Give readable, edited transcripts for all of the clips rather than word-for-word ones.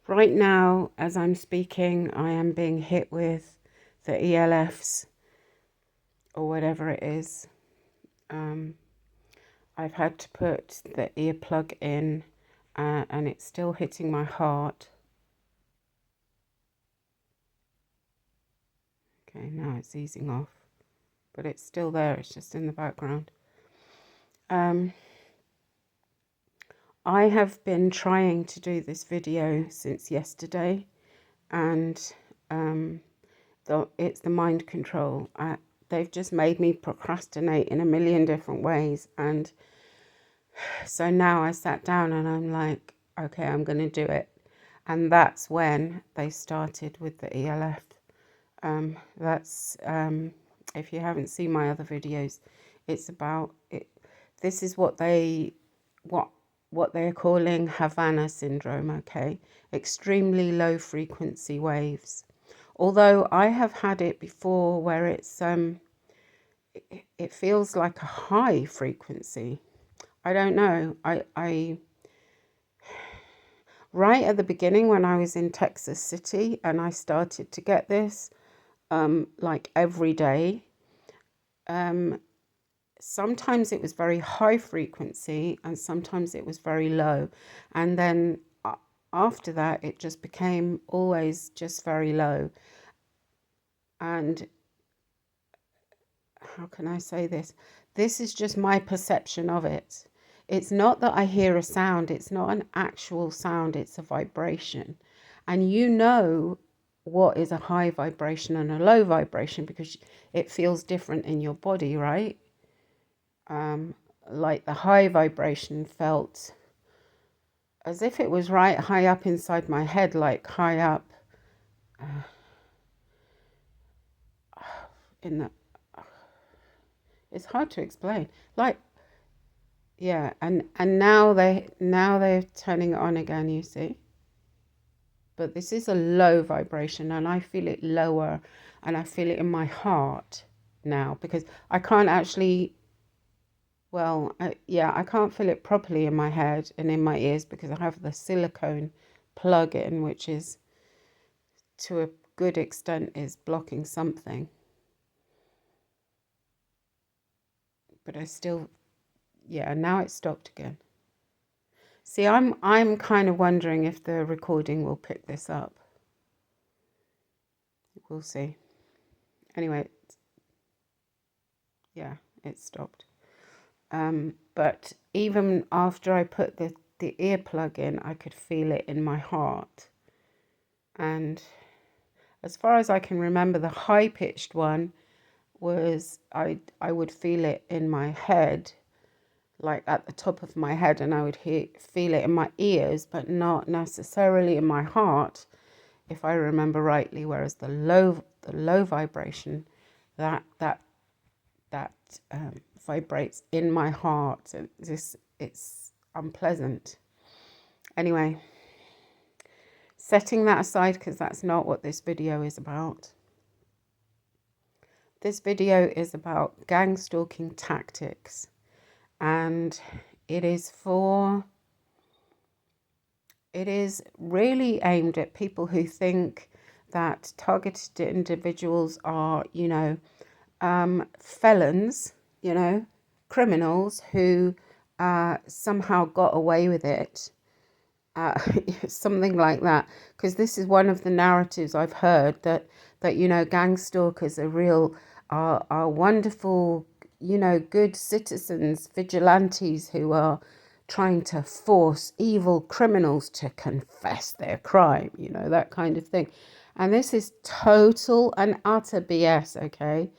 Right now, as I'm speaking, I am being hit with the ELFs or whatever it is. Um, I've had to put the earplug in and it's still hitting my heart. Okay, now it's easing off, but it's still there. It's just in the background. Um, I have been trying to do this video since yesterday, and it's the mind control. They've just made me procrastinate in a million different ways, and so now I sat down and I'm like, okay, I'm going to do it. And that's when they started with the ELF. If you haven't seen my other videos, it's about it. This is what they're calling Havana syndrome. Okay, extremely low frequency waves. Although I have had it before, where it feels like a high frequency. I don't know. I right at the beginning when I was in Texas City and I started to get this, like every day. Sometimes it was very high frequency and sometimes it was very low. And then after that, it just became always just very low. And how can I say this? This is just my perception of it. It's not that I hear a sound, it's not an actual sound, it's a vibration. And you know what is a high vibration and a low vibration because it feels different in your body, right? Like the high vibration felt as if it was right high up inside my head, like high up in the, it's hard to explain. Like, yeah, and now they're turning it on again, you see. But this is a low vibration and I feel it lower and I feel it in my heart now because I can't actually, I can't feel it properly in my head and in my ears because I have the silicone plug in, which is to a good extent is blocking something. But I still, yeah, now it's stopped again. See, I'm kind of wondering if the recording will pick this up. We'll see. Anyway, yeah, it stopped. But even after I put the earplug in, I could feel it in my heart. And as far as I can remember, the high-pitched one was I would feel it in my head, like at the top of my head, and I would feel it in my ears, but not necessarily in my heart, if I remember rightly. Whereas the low vibration, that vibrates in my heart, and it's unpleasant. Anyway, setting that aside because that's not what this video is about. This video is about gang stalking tactics, and it is really aimed at people who think that targeted individuals are, felons, criminals who somehow got away with it. Something like that, because this is one of the narratives I've heard that gang stalkers are wonderful, good citizens, vigilantes who are trying to force evil criminals to confess their crime, that kind of thing. And this is total and utter BS, okay?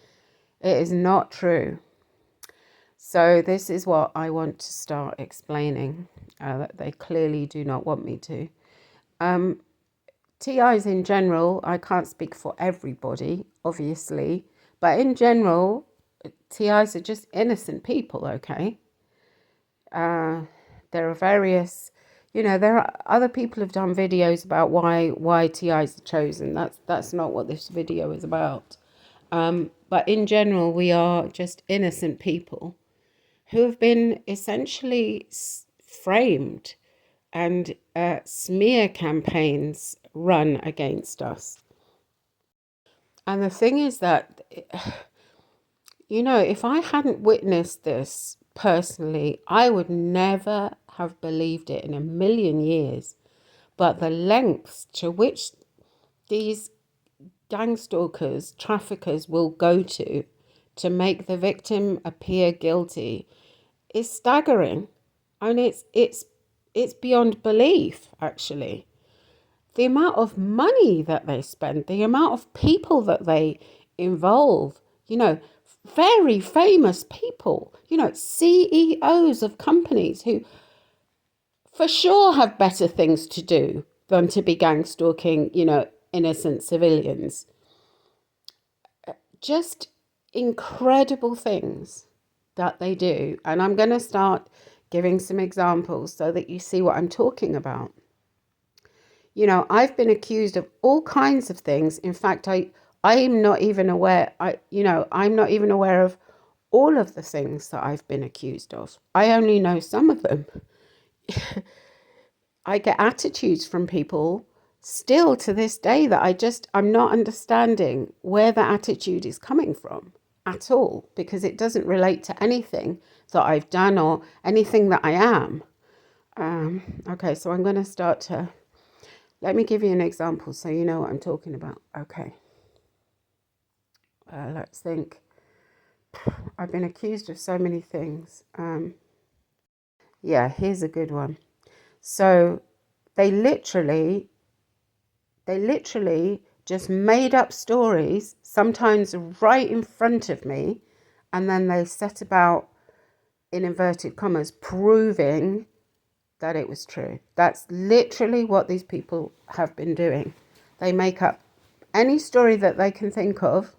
It is not true. So this is what I want to start explaining, that they clearly do not want me to. TIs in general, I can't speak for everybody, obviously, but in general, TIs are just innocent people, okay? There are various, there are other people have done videos about why TIs are chosen. That's not what this video is about. But in general, we are just innocent people who have been essentially framed and smear campaigns run against us. And the thing is that, if I hadn't witnessed this personally, I would never have believed it in a million years. But the lengths to which these gang stalkers, traffickers will go to make the victim appear guilty is staggering. I mean, it's beyond belief, actually. The amount of money that they spend, the amount of people that they involve, very famous people, CEOs of companies who for sure have better things to do than to be gang stalking, innocent civilians. Just incredible things that they do. And I'm going to start giving some examples so that you see what I'm talking about. I've been accused of all kinds of things. In fact, I'm not even aware. I'm not even aware of all of the things that I've been accused of. I only know some of them. I get attitudes from people still to this day that I'm not understanding where the attitude is coming from at all, because it doesn't relate to anything that I've done or anything that I am. Okay, so I'm going to start to, let me give you an example so you know what I'm talking about. Okay, let's think. I've been accused of so many things. Yeah, here's a good one. So they literally just made up stories, sometimes right in front of me, and then they set about, in inverted commas, proving that it was true. That's literally what these people have been doing. They make up any story that they can think of,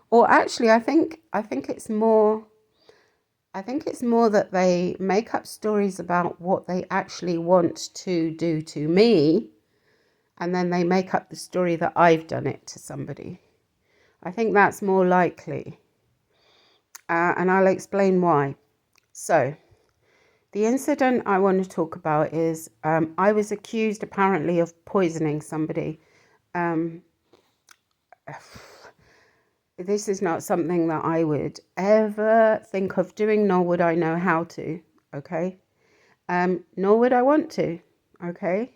or actually, I think it's more. I think it's more that they make up stories about what they actually want to do to me, and then they make up the story that I've done it to somebody. I think that's more likely. And I'll explain why. So, the incident I want to talk about is I was accused apparently of poisoning somebody. This is not something that I would ever think of doing, nor would I know how to, okay? Nor would I want to, okay?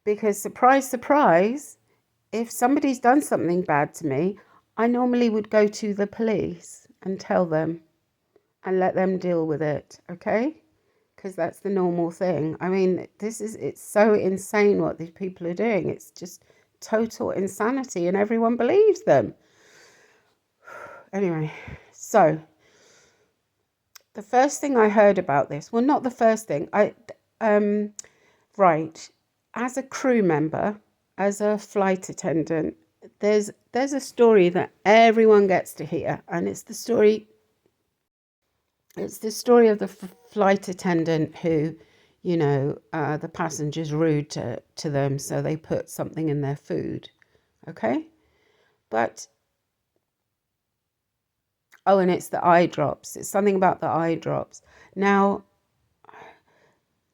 Because surprise, surprise, if somebody's done something bad to me, I normally would go to the police and tell them and let them deal with it, okay? Because that's the normal thing. I mean, it's so insane what these people are doing. It's just total insanity and everyone believes them. Anyway, so the first thing I heard about this, well, not the first thing, right, as a crew member, as a flight attendant, there's a story that everyone gets to hear, and it's the story of the flight attendant who, the passengers rude to them, so they put something in their food, okay? But, and it's the eye drops. It's something about the eye drops. Now,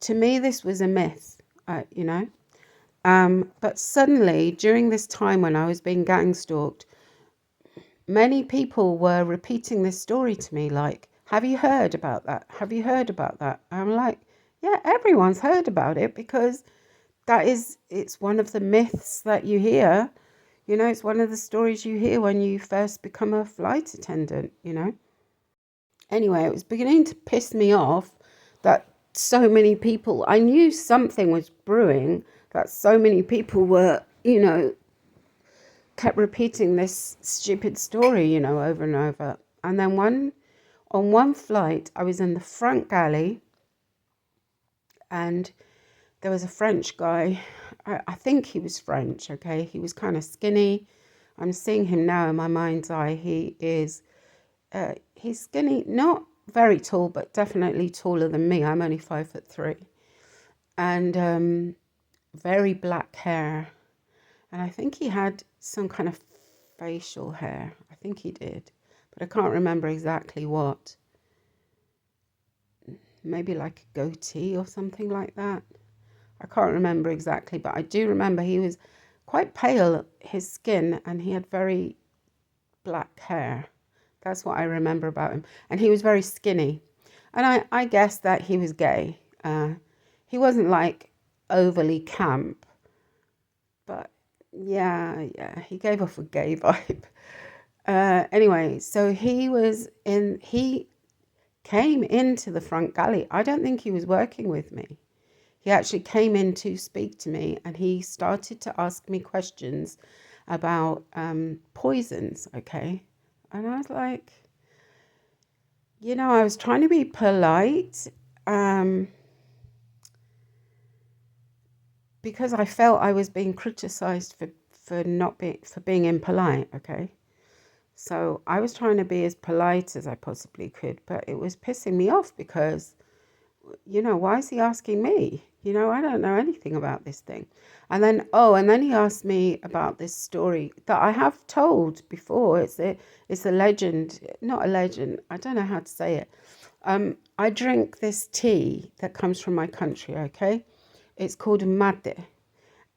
to me, this was a myth, but suddenly, during this time when I was being gang stalked, many people were repeating this story to me, like, have you heard about that? Have you heard about that? And I'm like, yeah, everyone's heard about it, because it's one of the myths that you hear. It's one of the stories you hear when you first become a flight attendant, Anyway, it was beginning to piss me off that so many people, I knew something was brewing, that so many people were, kept repeating this stupid story, over and over. And then on one flight, I was in the front galley, and there was a French guy. I think he was French, okay? He was kind of skinny. I'm seeing him now in my mind's eye. He's skinny, not very tall, but definitely taller than me. I'm only 5'3", and very black hair. And I think he had some kind of facial hair. I think he did, but I can't remember exactly what. Maybe like a goatee or something like that. I can't remember exactly, but I do remember he was quite pale, his skin, and he had very black hair. That's what I remember about him. And he was very skinny. And I guess that he was gay. He wasn't like overly camp, but yeah, he gave off a gay vibe. Anyway, so he came into the front gallery. I don't think he was working with me. He actually came in to speak to me, and he started to ask me questions about poisons, okay? And I was like, I was trying to be polite because I felt I was being criticized for not being for being impolite, okay? So I was trying to be as polite as I possibly could, but it was pissing me off because why is he asking me? I don't know anything about this thing. And then he asked me about this story that I have told before. It's a legend, not a legend. I don't know how to say it. I drink this tea that comes from my country, okay? It's called mate,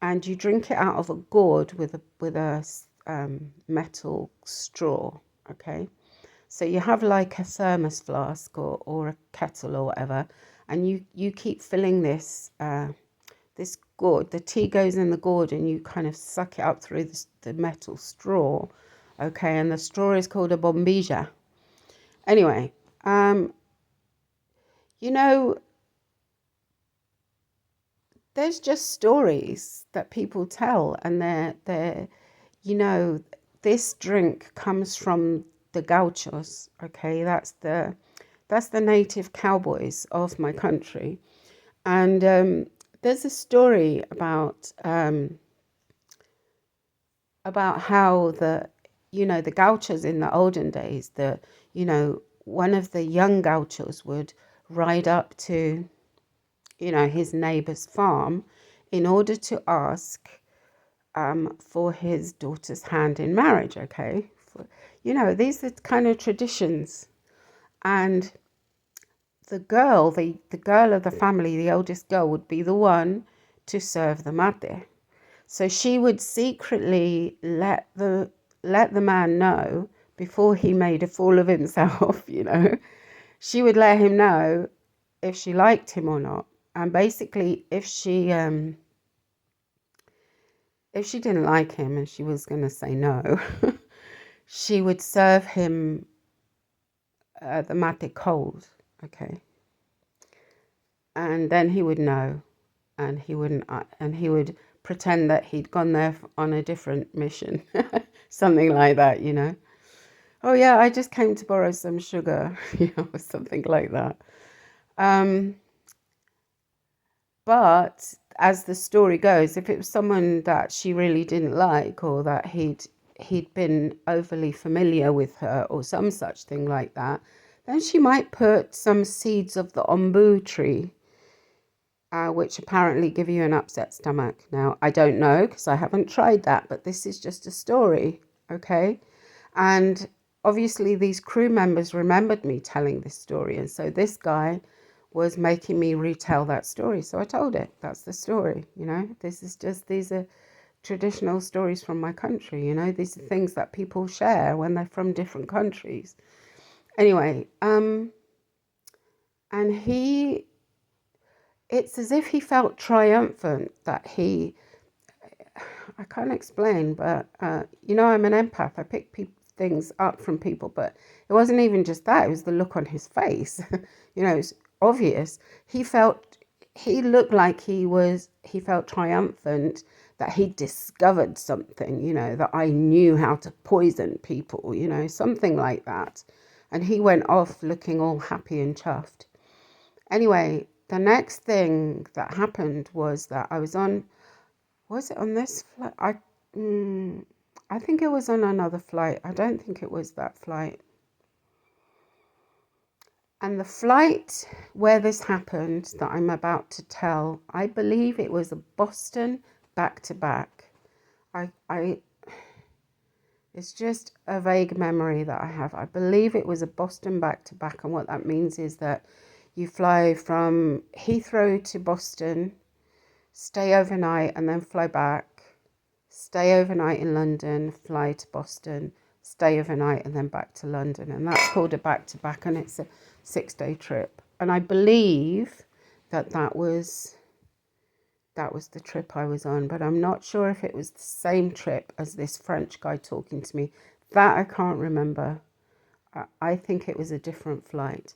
and you drink it out of a gourd with a metal straw, okay? So you have like a thermos flask or a kettle or whatever, and you keep filling this gourd. The tea goes in the gourd, and you kind of suck it up through the metal straw, okay? And the straw is called a bombilla. Anyway, you know, there's just stories that people tell, and you know, this drink comes from the gauchos, okay? That's the native cowboys of my country. And there's a story about how the gauchos in the olden days, one of the young gauchos would ride up to, his neighbor's farm in order to ask for his daughter's hand in marriage, okay? These are kind of traditions. And the girl of the family, the oldest girl, would be the one to serve the mate. So she would secretly let the man know before he made a fool of himself, She would let him know if she liked him or not. And basically, if she didn't like him and she was going to say no, she would serve him the mate cold, okay? And then he would know, and he would pretend that he'd gone there on a different mission, something like that, Oh yeah, I just came to borrow some sugar, something like that. But as the story goes, if it was someone that she really didn't like, or that he'd been overly familiar with her or some such thing like that, then she might put some seeds of the ombu tree, which apparently give you an upset stomach. Now, I don't know because I haven't tried that, but this is just a story, okay? And obviously these crew members remembered me telling this story, and so this guy was making me retell that story. So I told it. That's the story, these are traditional stories from my country, these are things that people share when they're from different countries. Anyway, and it's as if he felt triumphant that I can't explain, but I'm an empath. I pick things up from people, but it wasn't even just that. It was the look on his face. It's obvious. He looked like he felt triumphant that he discovered something, that I knew how to poison people, something like that. And he went off looking all happy and chuffed. Anyway, the next thing that happened was that was it on this flight? I think it was on another flight. I don't think it was that flight. And the flight where this happened that I'm about to tell, I believe it was a Boston back to back. It's just a vague memory that I have. I believe it was a Boston back to back, and what that means is that you fly from Heathrow to Boston, stay overnight and then fly back, stay overnight in London, fly to Boston, stay overnight and then back to London. And that's called a back-to-back, and it's a 6-day trip. And I believe that was the trip I was on, but I'm not sure if it was the same trip as this French guy talking to me. That I can't remember. I think it was a different flight.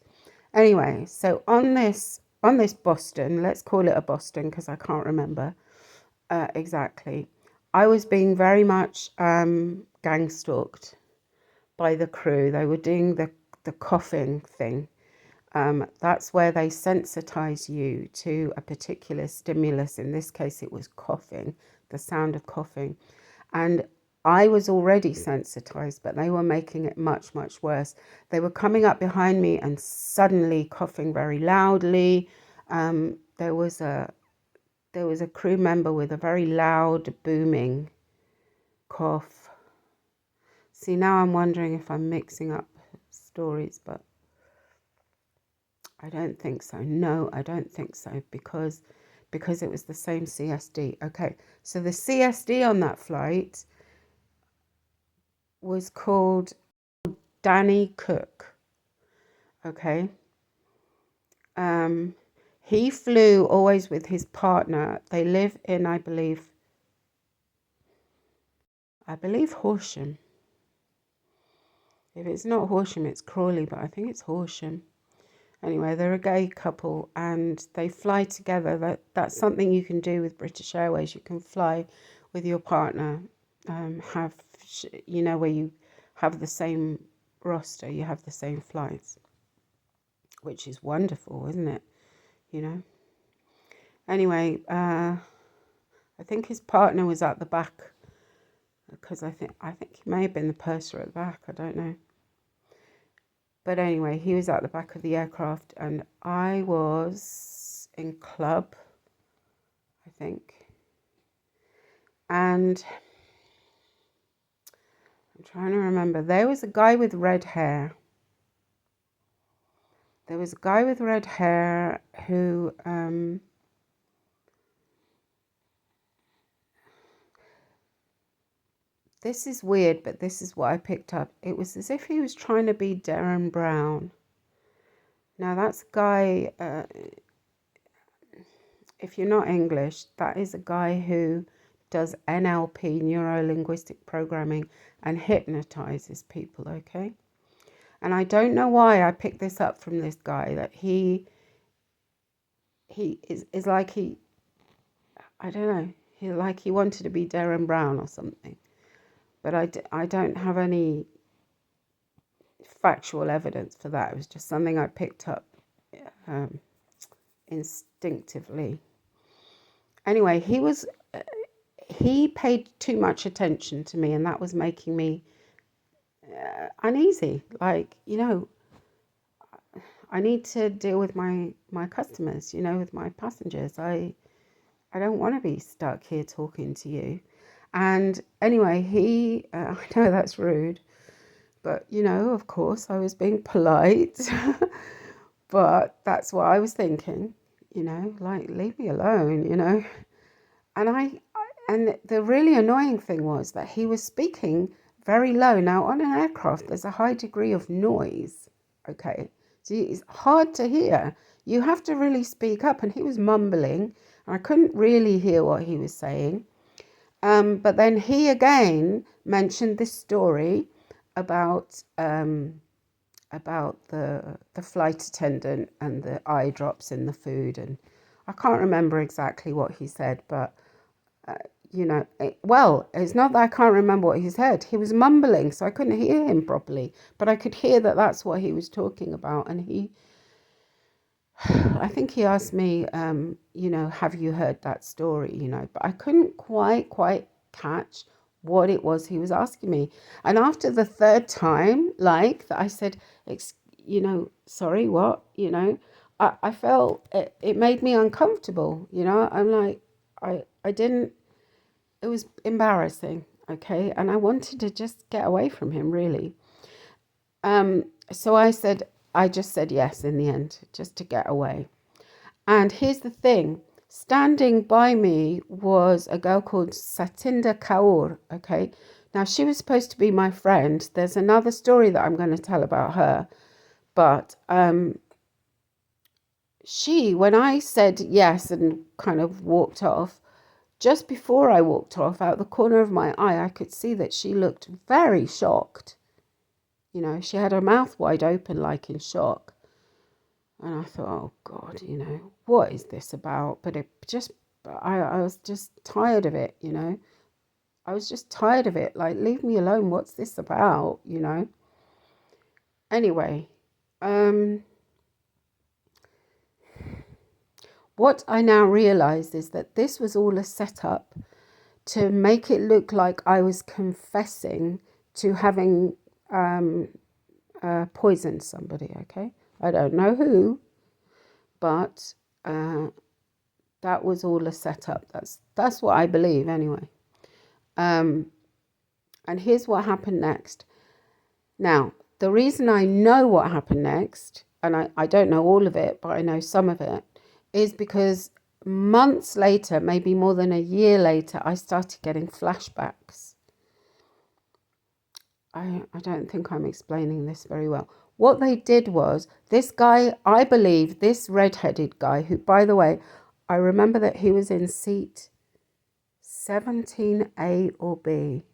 Anyway, so on this Boston, let's call it a Boston because I can't remember exactly. I was being very much gang stalked by the crew. They were doing the coughing thing. That's where they sensitize you to a particular stimulus. In this case, it was coughing, the sound of coughing. And I was already sensitized, but they were making it much, much worse. They were coming up behind me and suddenly coughing very loudly. There was a crew member with a very loud, booming cough. See, now I'm wondering if I'm mixing up stories, but I don't think so. No, I don't think so, because it was the same CSD. Okay, so the CSD on that flight was called Danny Cook. Okay. He flew always with his partner. They live in, I believe Horsham. If it's not Horsham, it's Crawley, but I think it's Horsham. Anyway, they're a gay couple and they fly together. That's something you can do with British Airways. You can fly with your partner, where you have the same roster, you have the same flights, which is wonderful, isn't it? Anyway, I think his partner was at the back, because I think he may have been the purser at the back. I don't know. But anyway, he was at the back of the aircraft and I was in club, I think. And I'm trying to remember. There was a guy with red hair. Who this is weird, but this is what I picked up. It was as if he was trying to be Darren Brown. Now that's a guy, if you're not English, that is a guy who does NLP, neuro-linguistic programming, and hypnotizes people, okay? And I don't know why I picked this up from this guy, that he is like I don't know, he wanted to be Darren Brown or something. But I don't have any factual evidence for that. It was just something I picked up instinctively. Anyway, he paid too much attention to me, and that was making me uneasy. Like, I need to deal with my customers, with my passengers. I don't want to be stuck here talking to you. And anyway, I know that's rude, but, of course, I was being polite. But that's what I was thinking, like, leave me alone, And the really annoying thing was that he was speaking very low. Now, on an aircraft, there's a high degree of noise, okay? So it's hard to hear. You have to really speak up. And he was mumbling. And I couldn't really hear what he was saying. But then he again mentioned this story about the flight attendant and the eye drops in the food, and I can't remember exactly what he said, but it's not that I can't remember what he said. He was mumbling, so I couldn't hear him properly, but I could hear that that's what he was talking about. And I think he asked me, have you heard that story, but I couldn't quite catch what it was he was asking me. And after the third time, like that, I said, sorry, what, I felt it made me uncomfortable, I'm like, I didn't, it was embarrassing, okay? And I wanted to just get away from him, really. So I just said yes in the end, just to get away. And here's the thing. Standing by me was a girl called Satinder Kaur, okay? Now, she was supposed to be my friend. There's another story that I'm going to tell about her. But when I said yes and kind of walked off, just before I walked off, out the corner of my eye, I could see that she looked very shocked. You know, she had her mouth wide open, like in shock. And I thought, oh God, you know, what is this about? But I was just tired of it, you know. I was just tired of it. Like, leave me alone. What's this about, you know? Anyway, what I now realize is that this was all a setup to make it look like I was confessing to having poisoned somebody, okay? I don't know who, but that was all a setup. That's what I believe anyway. And here's what happened next. Now, the reason I know what happened next, and I don't know all of it, but I know some of it, is because months later, maybe more than a year later, I started getting flashbacks. I don't think I'm explaining this very well. What they did was, this guy, I believe, this red-headed guy, who, by the way, I remember that he was in seat 17A or B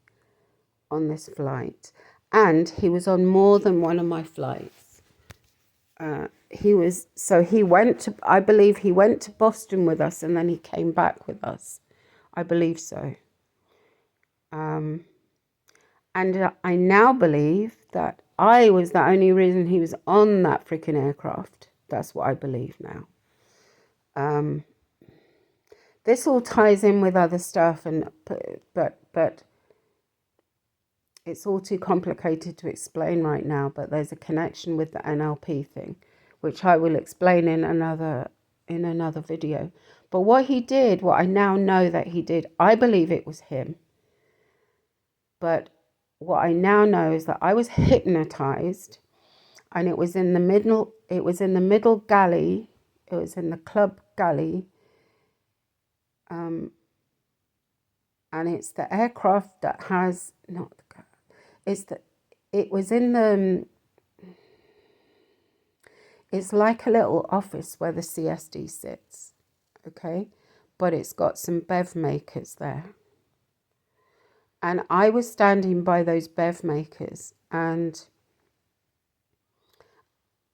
on this flight. And he was on more than one of my flights. I believe he went to Boston with us and then he came back with us. I believe so. And I now believe that I was the only reason he was on that freaking aircraft. That's what I believe now. This all ties in with other stuff, but it's all too complicated to explain right now. But there's a connection with the NLP thing, which I will explain in another video. But what he did, what I now know that he did, I believe it was him. But what I now know is that I was hypnotized, and it was in the middle galley. It was in the club galley. And it's the aircraft that has it's like a little office where the CSD sits, okay? But it's got some bev makers there. And I was standing by those bev makers, and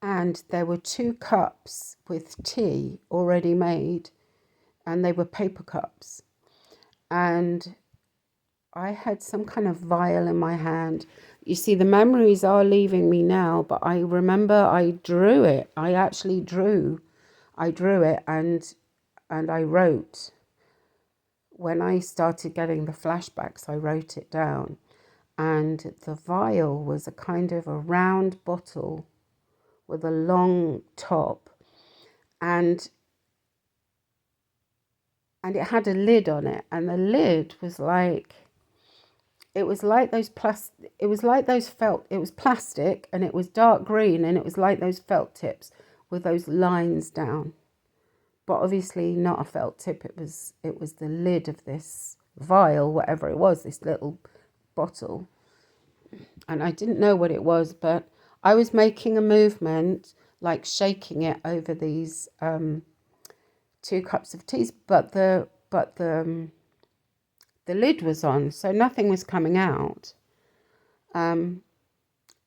there were 2 cups with tea already made, and they were paper cups. And I had some kind of vial in my hand. You see, the memories are leaving me now, but I remember I drew it. I actually drew. I drew it and I wrote. When I started getting the flashbacks, I wrote it down. And the vial was a kind of a round bottle with a long top. And it had a lid on it. And the lid was like... It was like those felt, it was plastic and it was dark green, and it was like those felt tips with those lines down. But obviously not a felt tip, it was the lid of this vial, whatever it was, this little bottle. And I didn't know what it was, but I was making a movement, like shaking it over these 2 cups of tea, but the lid was on, so nothing was coming out. And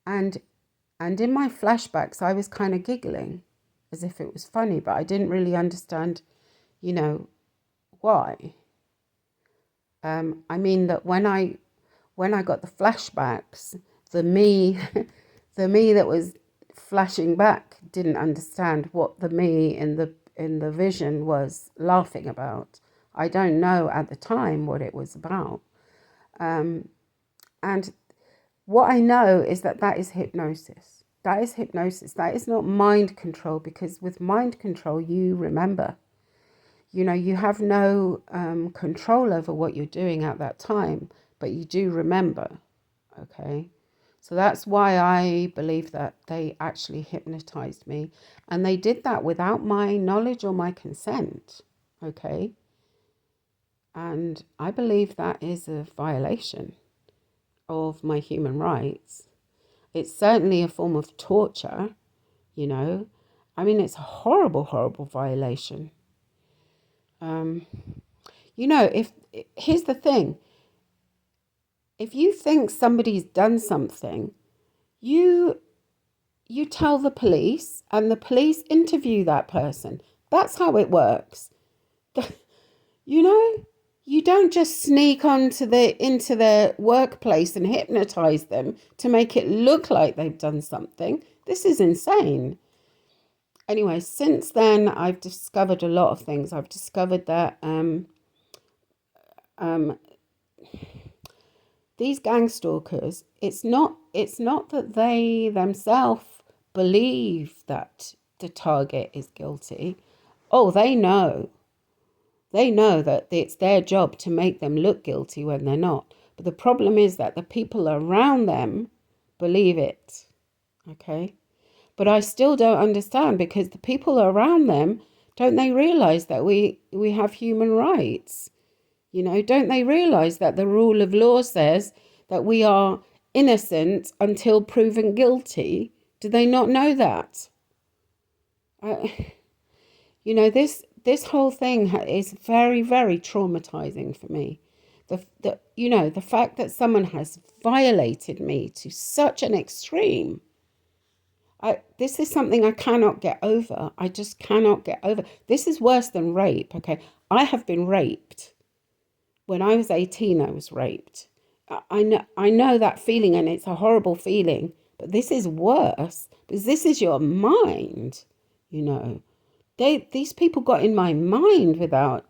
in my flashbacks, I was kind of giggling as if it was funny, but I didn't really understand, you know, why. I mean that when I got the flashbacks, the me that was flashing back didn't understand what the me in the vision was laughing about. I don't know at the time what it was about. And what I know is that is hypnosis. That is hypnosis. That is not mind control, because with mind control, you remember. You know, you have no control over what you're doing at that time, but you do remember, okay? So that's why I believe that they actually hypnotized me. And they did that without my knowledge or my consent. okay? And I believe that is a violation of my human rights. It's certainly a form of torture, you know. I mean, it's a horrible, horrible violation. If here's the thing, if you think somebody's done something, you you tell the police and the police interview that person. That's how it works. You know, you don't just sneak into their workplace and hypnotize them to make it look like they've done something. This is insane. Anyway, since then I've discovered a lot of things. I've discovered that these gang stalkers, it's not that they themselves believe that the target is guilty. Oh, they know. They know that it's their job to make them look guilty when they're not. But the problem is that the people around them believe it. Okay? But I still don't understand, because the people around them, don't they realize that we have human rights? Don't they realize that the rule of law says that we are innocent until proven guilty? Do they not know that? This whole thing is very, very traumatizing for me. The fact that someone has violated me to such an extreme. This is something I cannot get over. I just cannot get over. This is worse than rape. Okay, I have been raped. When I was 18, I was raped. I know that feeling, and it's a horrible feeling. But this is worse, because this is your mind. These people got in my mind without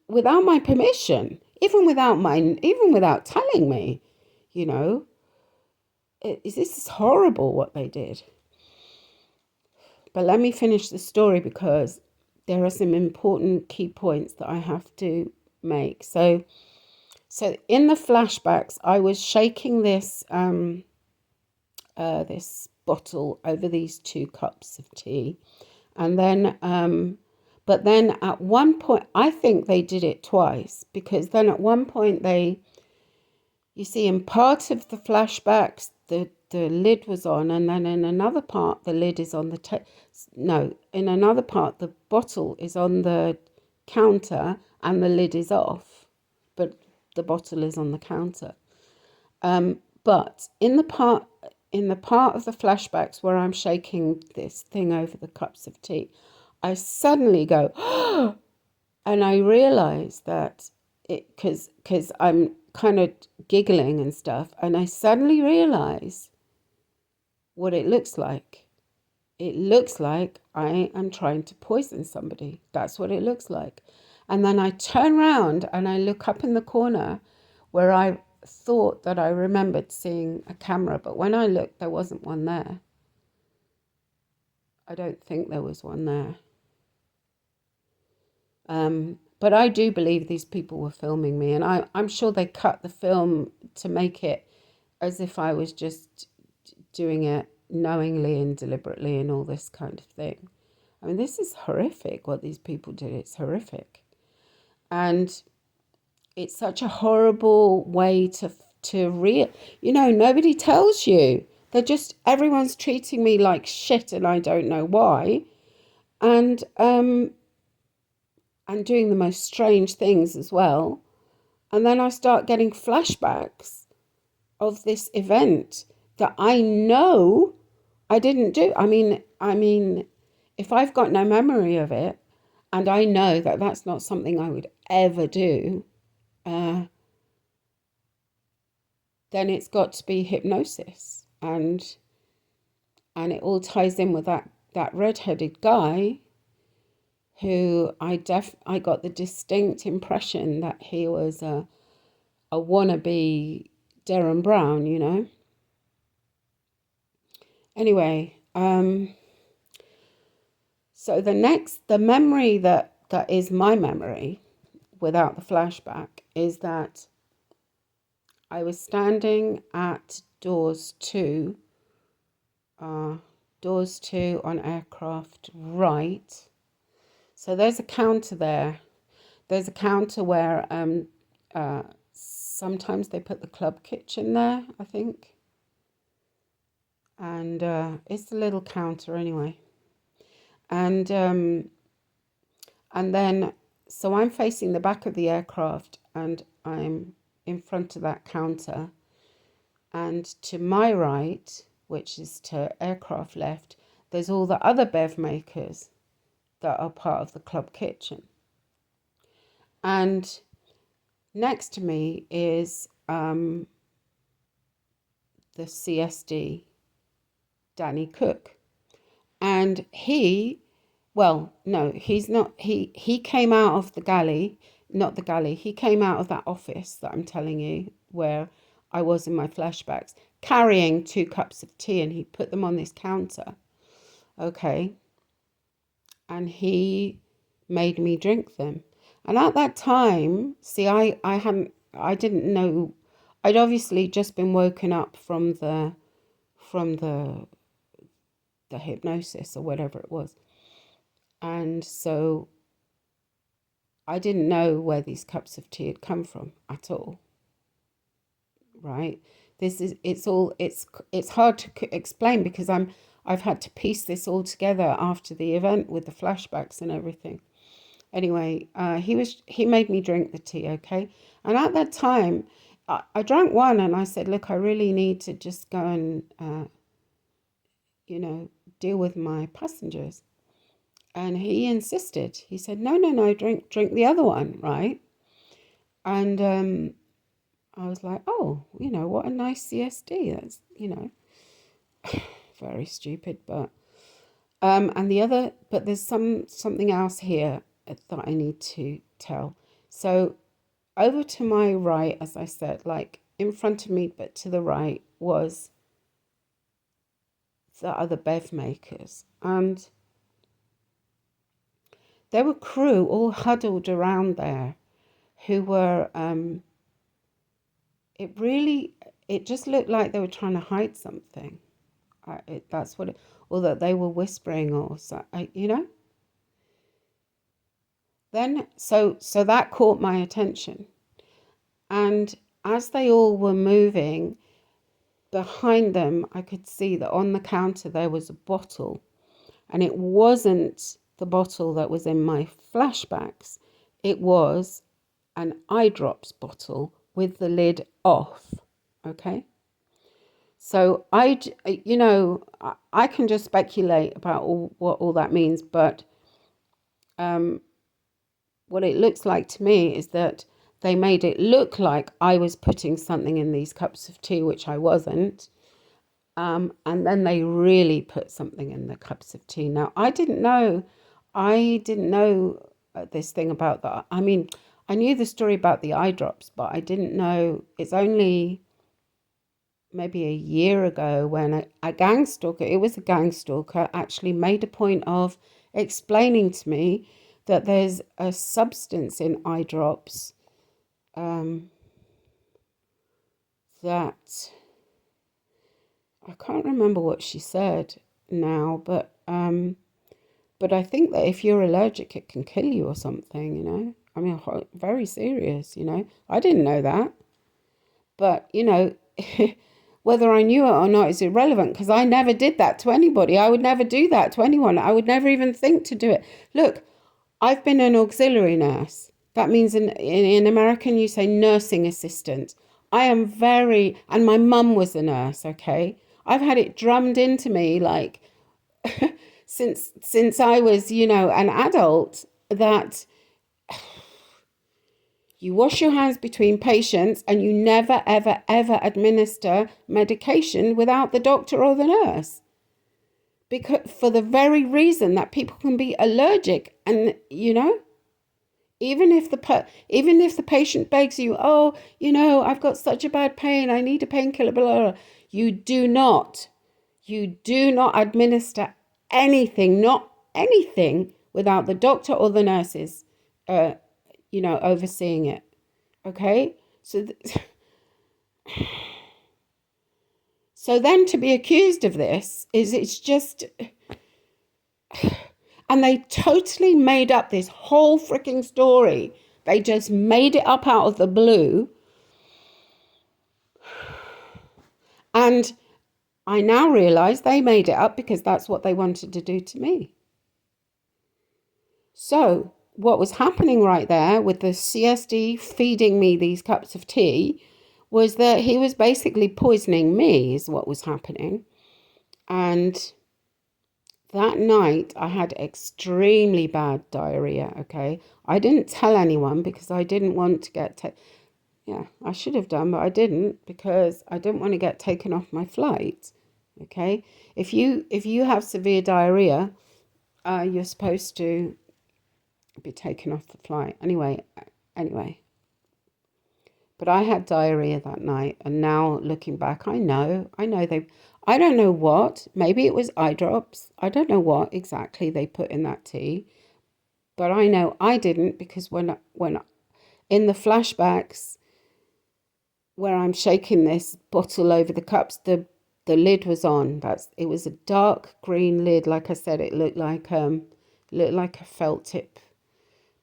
my permission, even without telling me. This is horrible what they did. But let me finish the story, because there are some important key points that I have to make. So in the flashbacks, I was shaking this this bottle over these 2 cups of tea, and then but then at one point, I think they did it twice, because then at one point you see, in part of the flashbacks, the lid was on, and then in another part, the lid is on the in another part, the bottle is on the counter and the lid is off, but the bottle is on the counter. But in the part of the flashbacks where I'm shaking this thing over the cups of tea, I suddenly go, oh, and I realize that because I'm kind of giggling and stuff, and I suddenly realize what it looks like. It looks like I am trying to poison somebody. That's what it looks like. And then I turn around and I look up in the corner where I thought that I remembered seeing a camera, but when I looked, there wasn't one there. I don't think there was one there. But I do believe these people were filming me, and I'm sure they cut the film to make it as if I was just doing it knowingly and deliberately and all this kind of thing. I mean, this is horrific what these people did. It's horrific. And it's such a horrible way nobody tells you. Everyone's treating me like shit, and I don't know why. And doing the most strange things as well. And then I start getting flashbacks of this event that I know I didn't do. I mean, if I've got no memory of it, and I know that that's not something I would ever do, then it's got to be hypnosis. And it all ties in with that red-headed guy who I got the distinct impression that he was a wannabe Derren Brown, Anyway, so the memory that is my memory without the flashback is that I was standing at doors 2 on aircraft right. So there's a counter there. There's a counter where sometimes they put the club kitchen there, I think. And it's a little counter anyway. And then, so I'm facing the back of the aircraft and I'm in front of that counter. And to my right, which is to aircraft left, there's all the other bev makers that are part of the club kitchen. And next to me is the CSD, Danny Cook. And he's not, he came out of the galley, not the galley, he came out of that office that I'm telling you, where I was in my flashbacks, carrying 2 cups of tea, and he put them on this counter. Okay. And he made me drink them. And at that time, see, I didn't know, I'd obviously just been woken up from the hypnosis or whatever it was. And so I didn't know where these cups of tea had come from at all. Right? It's hard to explain because I've had to piece this all together after the event with the flashbacks and everything. Anyway, he made me drink the tea, okay? And at that time, I drank one and I said, look, I really need to just go and deal with my passengers. And he insisted. He said, no, drink the other one, right? And I was like, oh, what a nice CSD. That's, very stupid, but but there's something else here that I need to tell. So over to my right, as I said, like in front of me, but to the right was the other bev makers. And there were crew all huddled around there who were, it just looked like they were trying to hide something. That's what or that they were whispering or so, Then, so that caught my attention. And as they all were moving, behind them, I could see that on the counter there was a bottle. And it wasn't the bottle that was in my flashbacks. It was an eye drops bottle with the lid off. Okay. So I can just speculate about what all that means, but what it looks like to me is that they made it look like I was putting something in these cups of tea, which I wasn't. And then they really put something in the cups of tea. Now, I didn't know this thing about that. I mean, I knew the story about the eye drops, but I didn't know. It's only maybe a year ago when a gang stalker actually made a point of explaining to me that there's a substance in eye drops that I can't remember what she said now, but I think that if you're allergic, it can kill you or something, I mean, very serious, I didn't know that, but whether I knew it or not is irrelevant because I never did that to anybody. I would never do that to anyone. I would never even think to do it. Look, I've been an auxiliary nurse. That means in American you say nursing assistant. I am and my mum was a nurse, okay? I've had it drummed into me like since I was, an adult that you wash your hands between patients and you never, ever, ever administer medication without the doctor or the nurse. Because for the very reason that people can be allergic and, even if the patient begs you, oh, I've got such a bad pain, I need a painkiller, blah, blah, you do not administer anything, not anything, without the doctor or the nurses, overseeing it. Okay, so then to be accused of this it's just, And they totally made up this whole freaking story. They just made it up out of the blue. And I now realize they made it up because that's what they wanted to do to me. So what was happening right there with the CSD feeding me these cups of tea was that he was basically poisoning me, is what was happening. And that night I had extremely bad diarrhea, okay? I didn't tell anyone because I didn't want to get I should have done, but I didn't because I didn't want to get taken off my flight. Okay? If you have severe diarrhea, you're supposed to be taken off the flight. Anyway. But I had diarrhea that night, and now looking back, I know I don't know what, maybe it was eye drops. I don't know what exactly they put in that tea, but I know I didn't because when in the flashbacks where I'm shaking this bottle over the cups, the lid was on. It was a dark green lid. Like I said, it looked like a felt tip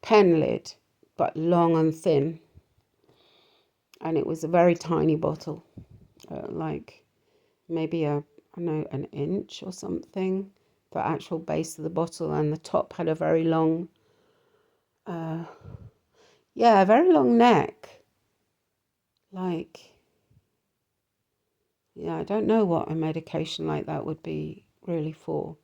pen lid, but long and thin. And it was a very tiny bottle, like maybe an inch or something, the actual base of the bottle, and the top had a very long, a very long neck. Like, yeah, I don't know what a medication like that would be really for.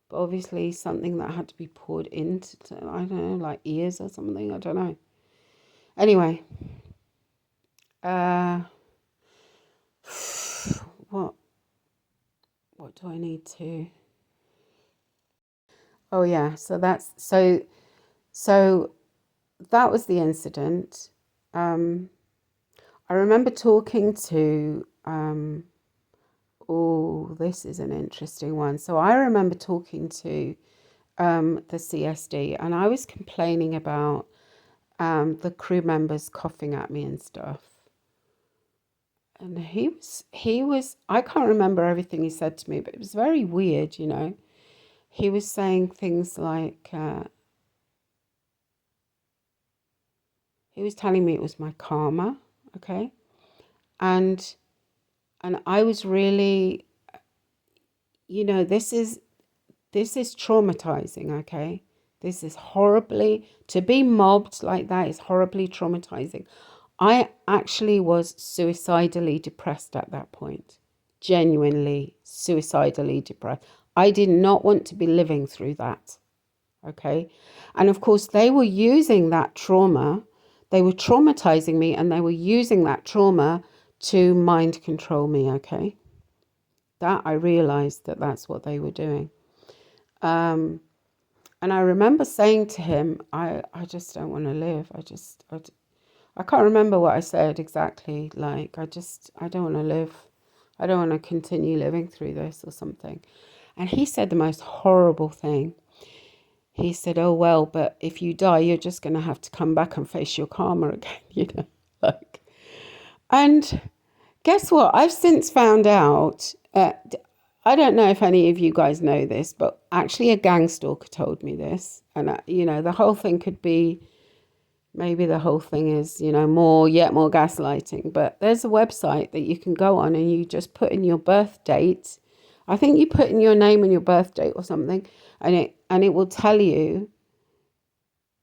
But obviously something that had to be poured into, I don't know, like ears or something, I don't know. Anyway, what do I need to? Oh yeah, so that was the incident. I remember talking to this is an interesting one. So I remember talking to the CSD, and I was complaining about the crew members coughing at me and stuff. And he was, I can't remember everything he said to me, but it was very weird, you know. He was saying things like, he was telling me it was my karma, okay? And I was really, you know, this is traumatizing, okay? This is to be mobbed like that is horribly traumatizing. I actually was suicidally depressed at that point. Genuinely suicidally depressed. I did not want to be living through that. Okay. And of course, they were using that trauma. They were traumatizing me, and they were using that trauma to mind control me. Okay. That I realized that that's what they were doing. And I remember saying to him, I just don't want to live. I can't remember what I said exactly. Like, I don't want to live. I don't want to continue living through this or something. And he said the most horrible thing. He said, oh, well, but if you die, you're just going to have to come back and face your karma again, you know, like. And guess what? I've since found out, I don't know if any of you guys know this, but actually a gang stalker told me this. And, you know, the whole thing could be, maybe the whole thing is, you know, more gaslighting. But there's a website that you can go on and you just put in your birth date. I think you put in your name and your birth date or something, and it will tell you,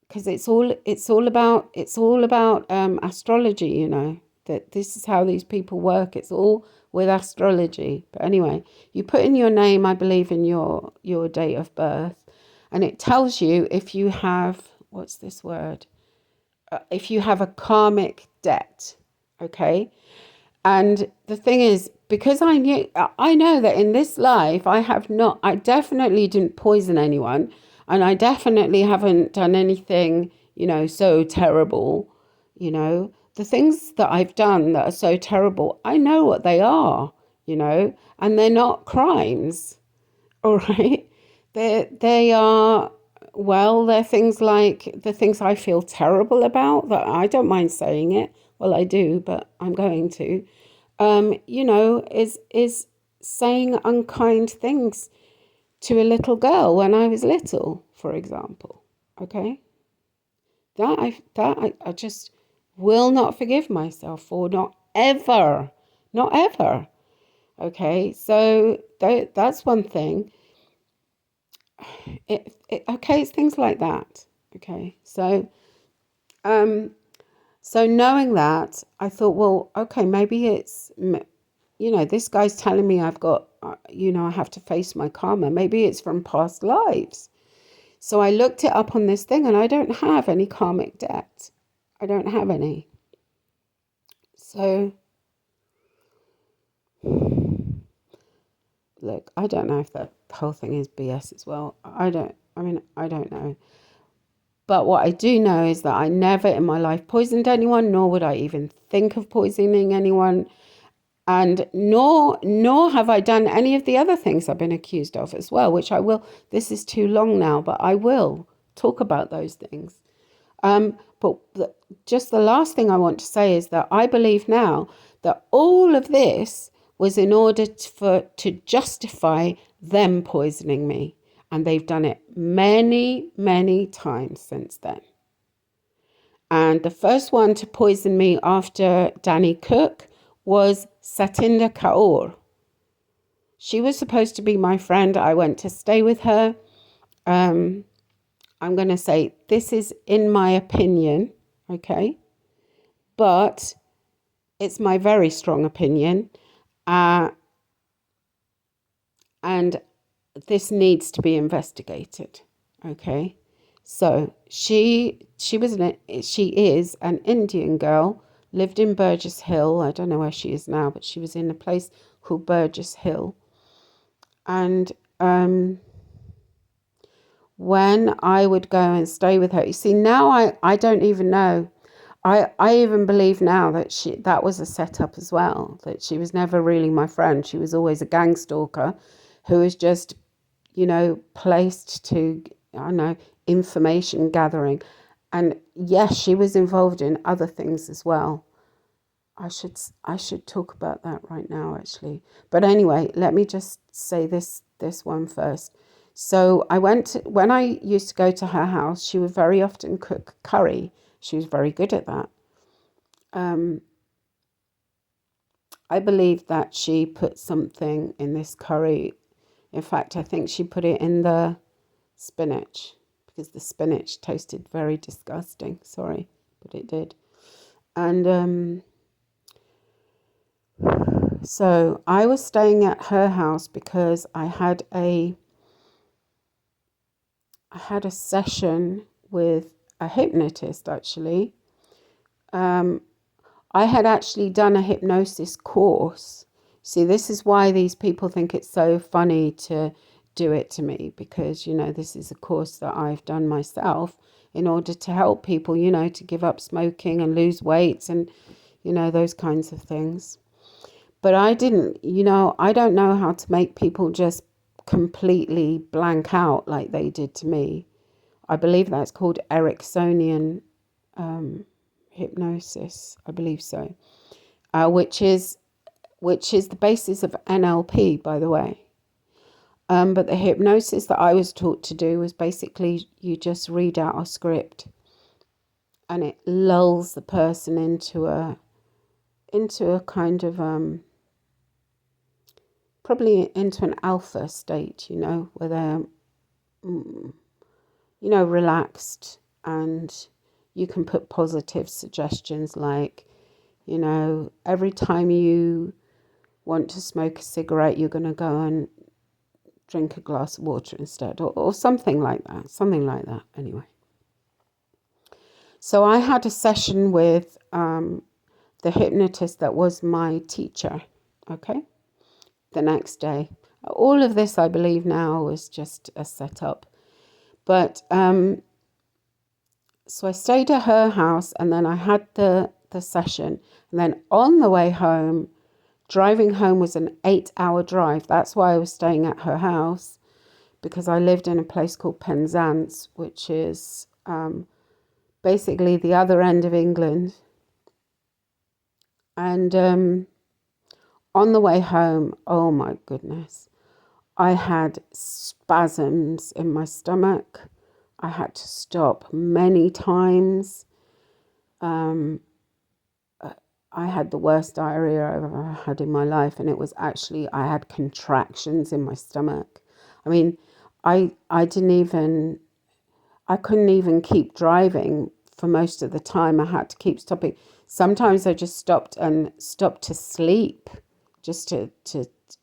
because it's all about astrology, you know, that this is how these people work. It's all with astrology. But anyway, you put in your name, I believe, in your date of birth, and it tells you if you have, what's this word? If you have a karmic debt, okay? And the thing is, because I know that in this life, I definitely didn't poison anyone, and I definitely haven't done anything, you know, so terrible, you know. The things that I've done that are so terrible, I know what they are, you know, and they're not crimes, all right? They are, well, they're things like the things I feel terrible about, that I don't mind saying it. Well, I do, but I'm going to. You know, is saying unkind things to a little girl when I was little, for example. Okay, I just will not forgive myself for, not ever, not ever. Okay, so that's one thing. Okay, it's things like that. Okay, so knowing that, I thought, well, okay, maybe it's, this guy's telling me I've got, I have to face my karma. Maybe it's from past lives. So I looked it up on this thing, and I don't have any karmic debt. I don't have any. So, look, I don't know if that whole thing is BS as well. I don't know. But what I do know is that I never in my life poisoned anyone, nor would I even think of poisoning anyone. And nor have I done any of the other things I've been accused of as well, which I will. This is too long now, but I will talk about those things. But just the last thing I want to say is that I believe now that all of this was in order to justify them poisoning me. And they've done it many, many times since then. And the first one to poison me after Danny Cook was Satinder Kaur. She was supposed to be my friend. I went to stay with her. I'm going to say this is in my opinion, okay? But it's my very strong opinion. And this needs to be investigated, okay? So she is an Indian girl, lived in Burgess Hill. I don't know where she is now, but she was in a place called Burgess Hill. And when I would go and stay with her, you see, now I don't even know. I even believe now that that was a setup as well, that she was never really my friend. She was always a gang stalker who was just, placed to, I don't know, information gathering. And yes, she was involved in other things as well. I should talk about that right now, actually. But anyway, let me just say this one first. So when I used to go to her house, she would very often cook curry. She was very good at that. I believe that she put something in this curry. In fact, I think she put it in the spinach because the spinach tasted very disgusting. Sorry, but it did. And so I was staying at her house because I had a session with a hypnotist, actually. I had actually done a hypnosis course. See, this is why these people think it's so funny to do it to me, because, this is a course that I've done myself in order to help people, to give up smoking and lose weight and, those kinds of things. But I didn't, I don't know how to make people just completely blank out like they did to me. I believe that's called Ericksonian hypnosis. I believe so, which is the basis of NLP, by the way. But the hypnosis that I was taught to do was basically you just read out a script, and it lulls the person into a kind of probably into an alpha state, where they're relaxed, and you can put positive suggestions like, every time you want to smoke a cigarette, you're going to go and drink a glass of water instead, or something like that, anyway. So I had a session with the hypnotist that was my teacher, okay, the next day. All of this, I believe now, was just a setup. But so I stayed at her house, and then I had the session. And then on the way home, driving home was an 8-hour drive. That's why I was staying at her house, because I lived in a place called Penzance, which is basically the other end of England. And on the way home, oh my goodness, I had spasms in my stomach. I had to stop many times. Um, I had the worst diarrhea I've ever had in my life, and it was actually, I had contractions in my stomach. I mean, I didn't even, I couldn't even keep driving for most of the time. I had to keep stopping. Sometimes I just stopped to sleep, just to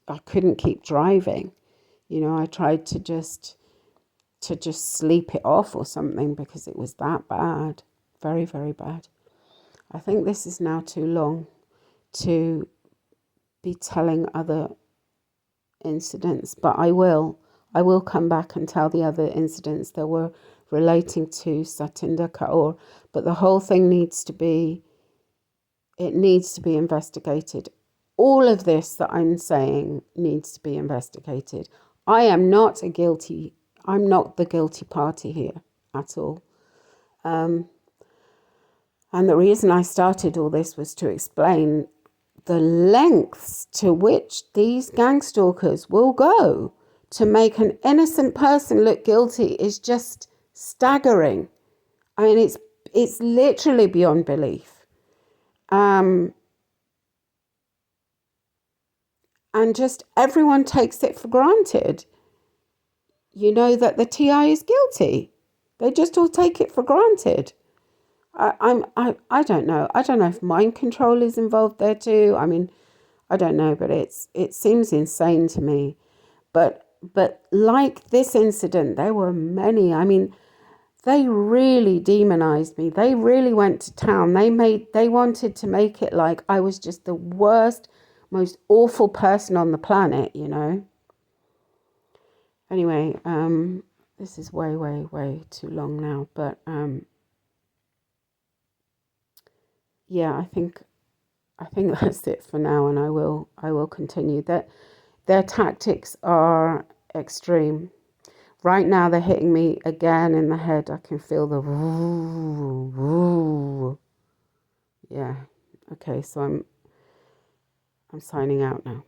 I couldn't keep driving. You know, I tried to just sleep it off or something because it was that bad. Very, very bad. I think this is now too long to be telling other incidents, but I will. I will come back and tell the other incidents that were relating to Satinder Kaur, but the whole thing needs to be investigated. All of this that I'm saying needs to be investigated. I'm not the guilty party here at all. And the reason I started all this was to explain the lengths to which these gang stalkers will go to make an innocent person look guilty is just staggering. I mean, it's literally beyond belief. And just everyone takes it for granted, you know, that the TI is guilty. They just all take it for granted. I don't know. I don't know if mind control is involved there too. I mean, I don't know, but it seems insane to me. But like this incident, there were many. I mean, they really demonized me. They really went to town. They wanted to make it like I was just the worst, most awful person on the planet, you know. Anyway, this is way, way, way too long now, but yeah, I think that's it for now, and I will continue. That their tactics are extreme. Right now, they're hitting me again in the head. I can feel the woo, woo. Yeah. Okay, so I'm signing out now.